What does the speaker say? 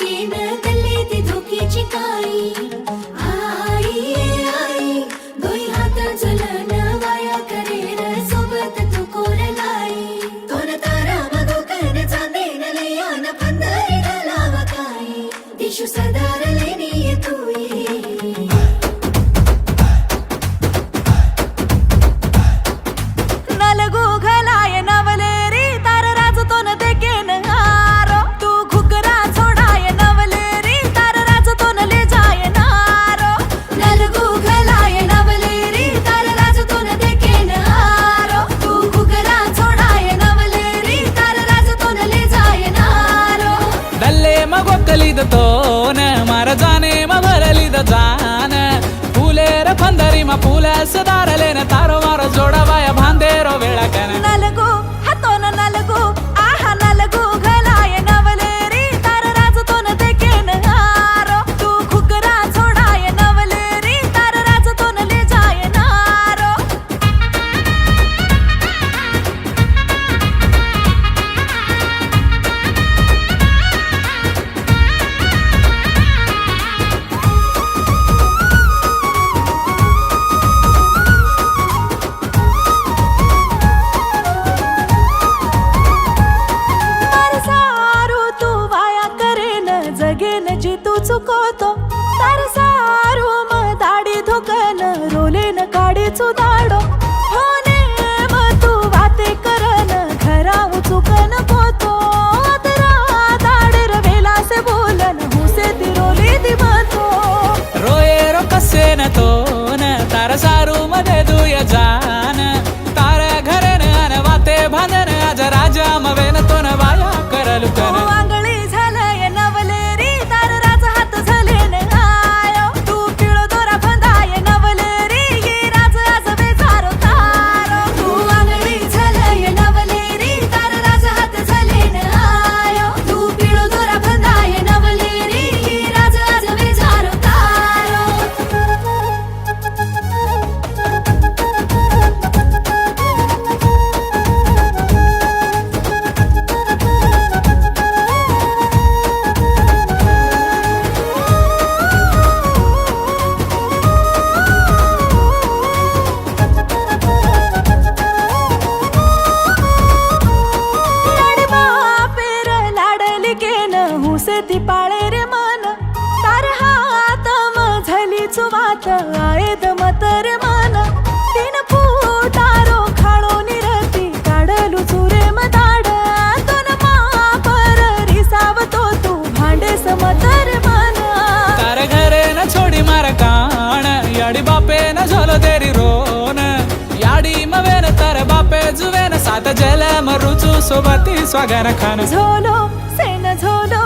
येन गल्ली ती धोकीची काळी आई आई दोई हात झुलन वाया करेर सोबत तू कोरलाई दोन तारा मगो कन चांदेन लयान पंधरी घालाव काही दिशू सरदार लेनी तू ये नलगू घलाय नवलेरी तार राज तो न देकेन हारो तू घुगरा छोडाय नवलेरी तार राज तो न ले जाय नारो नलगू घलाय नवलेरी तार राज तो न देकेन हारो तू घुगरा छोडाय नवलेरी तार राज तो न ले जाय नारो दल्ले मगोकलिद तोन मार जाने मगरलिद जान फुलेर पंधरी मा फुलस दारलेन तारो मारो जोडवाय भांदेरो वेळा कन नलगू हातो न नलगू आहा नलगू घलाय नवलेरी तार राज तो न देकेन हारो तू घुगरा छोडाय नवलेरी तार राज तो न ले जाय नारो मार सारू तू वाया करेन जगेन जी तू चुकवतो तार सारू म दाढी धुकन रोलेन काढीचू दाडो होने म तू वाते करन घराऊ चुकन पोतो अतरा दाडर वेलासे बोलन हुसे ती रोली ती मतो रोयेरो कसेन तोन तार सारू मध्ये दुय जान तार घरन अन वाते भांदन आज राजा मवेन तोन वाया करलु कन आंगळी झालंय नवलेरी तार राज हात झालेन आयो तू पिळो दोरा फंदाय नवलेरी ये राज आज बेजारो तारो तू आंगळी झालंय नवलेरी तार राज हात झालेन आयो तू पिळो दोरा फंदाय नवलेरी ये राज आज बेजारो तारो लाड बापेर लाडली केन हुसे ती पाळे रे मन तार हात म झाली चुवात आयद मतर मन तीन फुटारो खाळो निरती काढलू चुरे मदाड दोन मापर रिसावतो तू भांडेस मतर मन तार घरे न छोडी मार काण याडी बापे न झोलो तेरी रोन याडी मवेन तार बापे जुवेन सात जल मरुचू सोबती स्वागन खान झोलो सेन झोलो